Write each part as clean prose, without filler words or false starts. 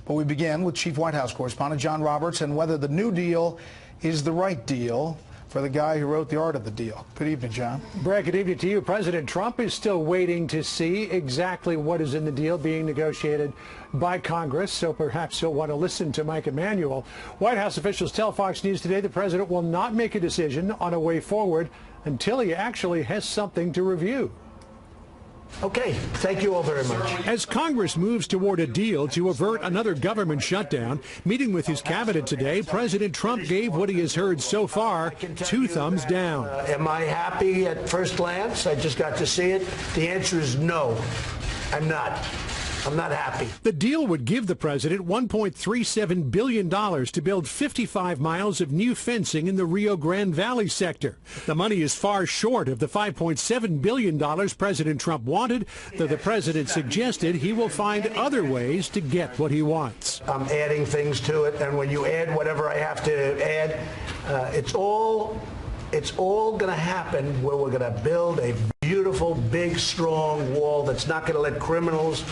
But we begin with Chief White House correspondent John Roberts and whether the New Deal is the right deal for the guy who wrote The Art of the Deal. Good evening, John. Brad, good evening to you. President Trump is still waiting to see exactly what is in the deal being negotiated by Congress, so perhaps he'll want to listen to Mike Emanuel. White House officials tell Fox News today the president will not make a decision on a way forward until he actually has something to review. Okay, thank you all very much. As Congress moves toward a deal to avert another government shutdown, meeting with his cabinet today, President Trump gave what he has heard so far 2 thumbs down. Am I happy at first glance? I just got to see it. The answer is no, I'm not. I'm not happy. The deal would give the president $1.37 billion to build 55 miles of new fencing in the Rio Grande Valley sector. The money is far short of the $5.7 billion President Trump wanted, though the president suggested he will find other ways to get what he wants. I'm adding things to it, and when you add whatever I have to add, it's all going to happen where we're going to build a beautiful, big, strong wall that's not going to let criminals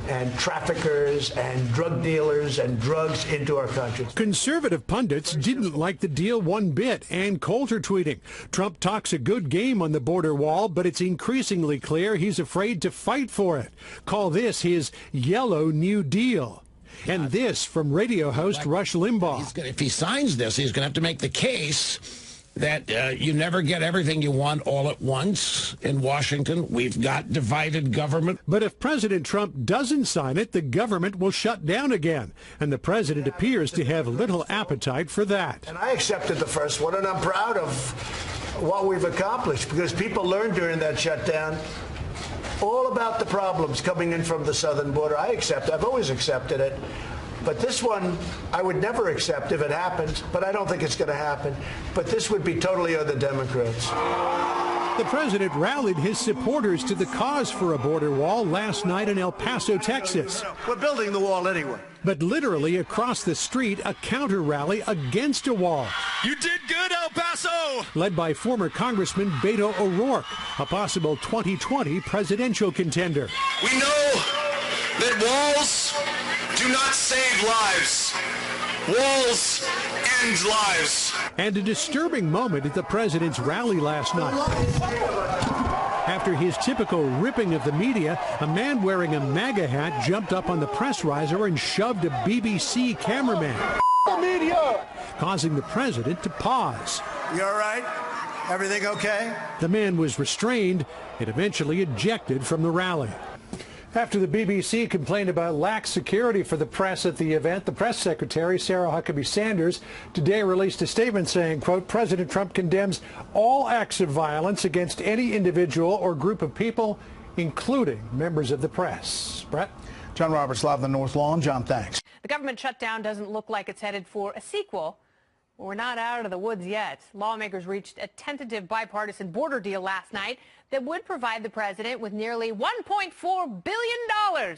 and traffickers and drug dealers and drugs into our country. Conservative pundits didn't like the deal one bit. Ann Coulter tweeting, Trump talks a good game on the border wall, but it's increasingly clear he's afraid to fight for it. Call this his yellow New Deal. And this from radio host Rush Limbaugh. If he signs this, he's going to have to make the case that you never get everything you want all at once in Washington. We've got divided government. But if President Trump doesn't sign it, the government will shut down again. And the president appears to have little appetite for that. And I accepted the first one, and I'm proud of what we've accomplished, because people learned during that shutdown all about the problems coming in from the southern border. I've always accepted it. But this one, I would never accept if it happens, but I don't think it's going to happen. But this would be totally on the Democrats. The president rallied his supporters to the cause for a border wall last night in El Paso, Texas. We're building the wall anyway. But literally across the street, a counter-rally against a wall. You did good, El Paso! Led by former Congressman Beto O'Rourke, a possible 2020 presidential contender. We know that walls do not save lives. Walls end lives. And a disturbing moment at the president's rally last night. After his typical ripping of the media, a man wearing a MAGA hat jumped up on the press riser and shoved a BBC cameraman, causing the president to pause. You all right? Everything okay? The man was restrained and eventually ejected from the rally. After the BBC complained about lax security for the press at the event, the press secretary, Sarah Huckabee Sanders, today released a statement saying, quote, President Trump condemns all acts of violence against any individual or group of people, including members of the press. Brett? John Roberts, live on the North Lawn. John, thanks. The government shutdown doesn't look like it's headed for a sequel. We're not out of the woods yet. Lawmakers reached a tentative bipartisan border deal last night that would provide the president with nearly $1.4 billion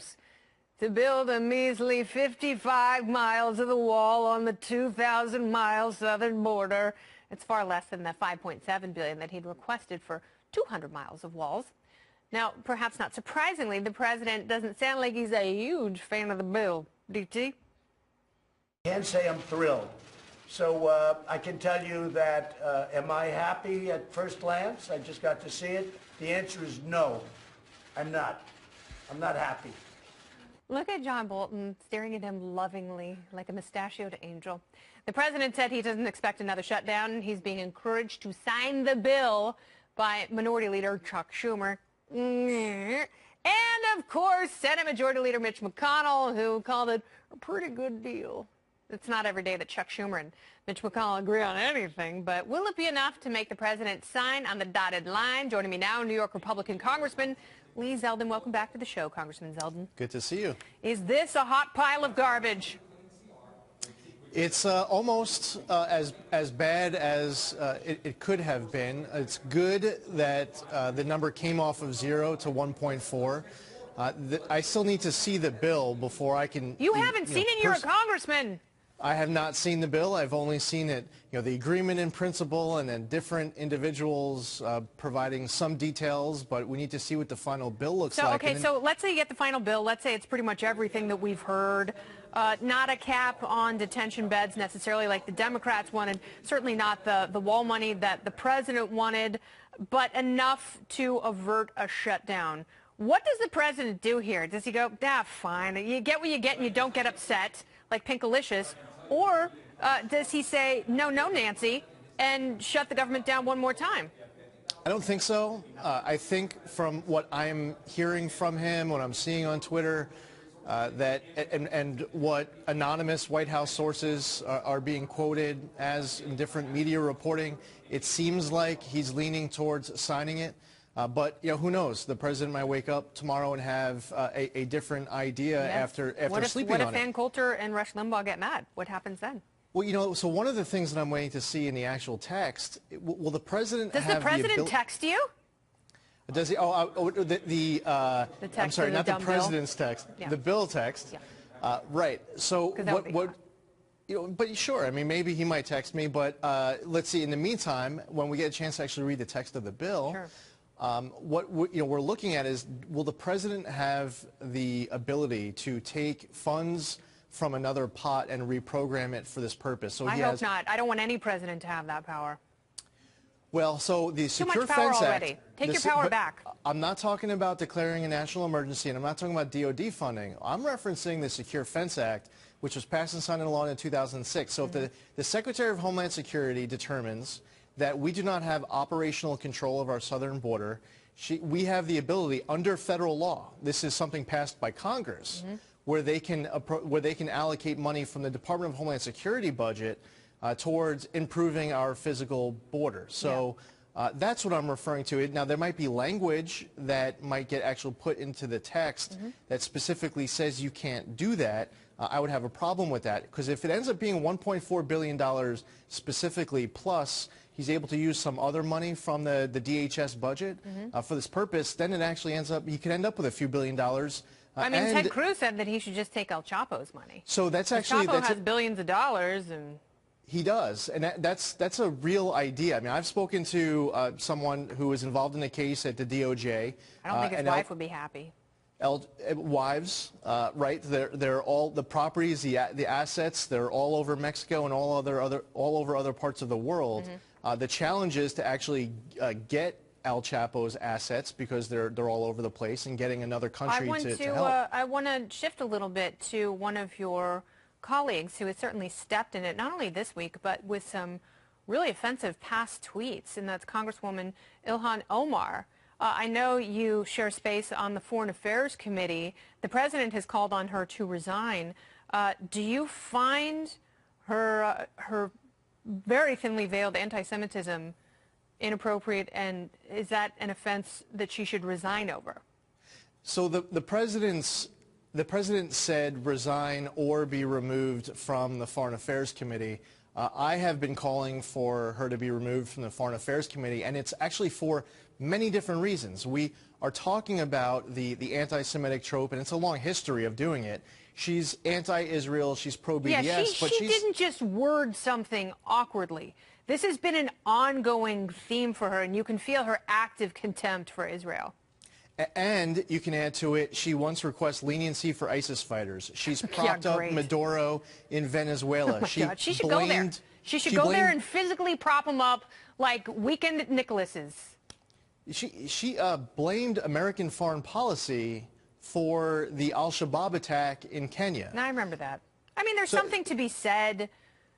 to build a measly 55 miles of the wall on the 2,000-mile southern border. It's far less than the $5.7 billion that he'd requested for 200 miles of walls. Now, perhaps not surprisingly, the president doesn't sound like he's a huge fan of the bill. DT? Can't say I'm thrilled. So I can tell you that, am I happy at first glance? I just got to see it. The answer is no, I'm not. I'm not happy. Look at John Bolton staring at him lovingly like a mustachioed angel. The president said he doesn't expect another shutdown. He's being encouraged to sign the bill by Minority Leader Chuck Schumer. And, of course, Senate Majority Leader Mitch McConnell, who called it a pretty good deal. It's not every day that Chuck Schumer and Mitch McConnell agree on anything, but will it be enough to make the president sign on the dotted line? Joining me now, New York Republican Congressman Lee Zeldin. Welcome back to the show, Congressman Zeldin. Good to see you. Is this a hot pile of garbage? It's almost as bad as it could have been. It's good that the number came off of 0 to 1.4. I still need to see the bill before I can... You haven't seen it. You're a congressman. I have not seen the bill. I've only seen it, the agreement in principle and then different individuals providing some details, but we need to see what the final bill looks like. Okay, so let's say you get the final bill. Let's say it's pretty much everything that we've heard. Not a cap on detention beds necessarily like the Democrats wanted, certainly not the wall money that the president wanted, but enough to avert a shutdown. What does the president do here? Does he go, fine, you get what you get and you don't get upset like Pinkalicious? Or does he say, no, Nancy, and shut the government down one more time? I don't think so. I think from what I'm hearing from him, what I'm seeing on Twitter, and what anonymous White House sources are being quoted as in different media reporting, it seems like he's leaning towards signing it. But who knows? The president might wake up tomorrow and have a different idea after sleeping on it. What if Ann Coulter and Rush Limbaugh get mad? What happens then? Well, so one of the things that I'm waiting to see in the actual text, will the president Does the president text you? Does he? I'm sorry, not the president's text, the bill text. Yeah. Right. So but sure, I mean, maybe he might text me, but let's see. In the meantime, when we get a chance to actually read the text of the bill, what we're looking at is, will the president have the ability to take funds from another pot and reprogram it for this purpose? So I hope not. I don't want any president to have that power. Well, so the Secure Too much power Fence already. Act. Take your power back. I'm not talking about declaring a national emergency, and I'm not talking about DOD funding. I'm referencing the Secure Fence Act, which was passed and signed into law in 2006. So if the Secretary of Homeland Security determines that we do not have operational control of our southern border, we have the ability under federal law. This is something passed by Congress, where they can allocate money from the Department of Homeland Security budget towards improving our physical border. So that's what I'm referring to. Now, there might be language that might get actually put into the text that specifically says you can't do that. I would have a problem with that, because if it ends up being $1.4 billion specifically, plus he's able to use some other money from the DHS budget for this purpose, then it actually he could end up with a few $1 billion. I mean, Ted Cruz said that he should just take El Chapo's money. So that's actually... Chapo has billions of dollars and... He does, and that's a real idea. I mean, I've spoken to someone who was involved in a case at the DOJ. I don't think his wife would be happy. Wives, right? They're all the properties, the assets. They're all over Mexico and all over other parts of the world. The challenge is to actually get El Chapo's assets, because they're all over the place, and getting another country to help. I want to shift a little bit to one of your colleagues who has certainly stepped in it, not only this week, but with some really offensive past tweets, and that's Congresswoman Ilhan Omar. I know you share space on the Foreign Affairs Committee. The president has called on her to resign. Do you find her very thinly veiled anti-Semitism inappropriate, and is that an offense that she should resign over? So the president said resign or be removed from the Foreign Affairs Committee. I have been calling for her to be removed from the Foreign Affairs Committee, and it's actually for many different reasons. We are talking about the anti-Semitic trope, and it's a long history of doing it. She's anti-Israel, she's pro-BDS, but she didn't just word something awkwardly. This has been an ongoing theme for her, and you can feel her active contempt for Israel. And you can add to it, she once requests leniency for ISIS fighters. She's propped up Maduro in Venezuela. Oh she should go there. She should go there and physically prop him up like weekend Nicholases. She blamed American foreign policy for the al-Shabaab attack in Kenya. I remember that. I mean, there's something to be said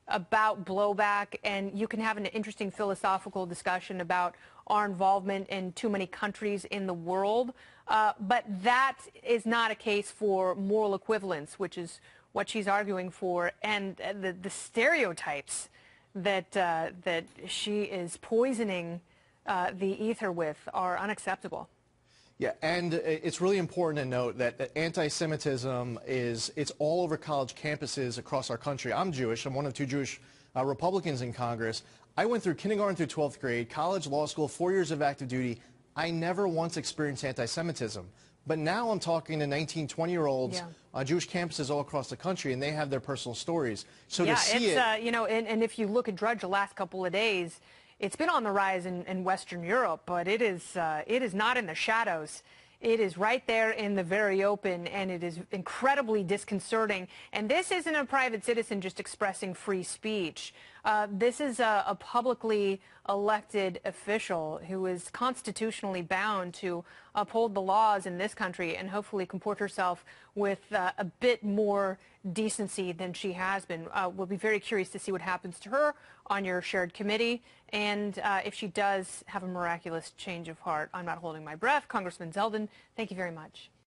about blowback, and you can have an interesting philosophical discussion about our involvement in too many countries in the world, but that is not a case for moral equivalence, which is what she's arguing for, and the stereotypes that she is poisoning the ether with are unacceptable. Yeah, and it's really important to note that anti-Semitism it's all over college campuses across our country. I'm Jewish. I'm one of two Jewish Republicans in Congress. I went through kindergarten through 12th grade, college, law school, 4 years of active duty. I never once experienced anti-Semitism. But now I'm talking to 19, 20-year-olds Yeah. on Jewish campuses all across the country, and they have their personal stories. So yeah, to see it, you know, and if you look at Drudge the last couple of days, it's been on the rise in Western Europe, but it is not in the shadows. It is right there in the very open, and it is incredibly disconcerting. And this isn't a private citizen just expressing free speech. This is a publicly elected official who is constitutionally bound to uphold the laws in this country and hopefully comport herself with a bit more decency than she has been. We'll be very curious to see what happens to her on your shared committee, and if she does have a miraculous change of heart. I'm not holding my breath. Congressman Zeldin, thank you very much.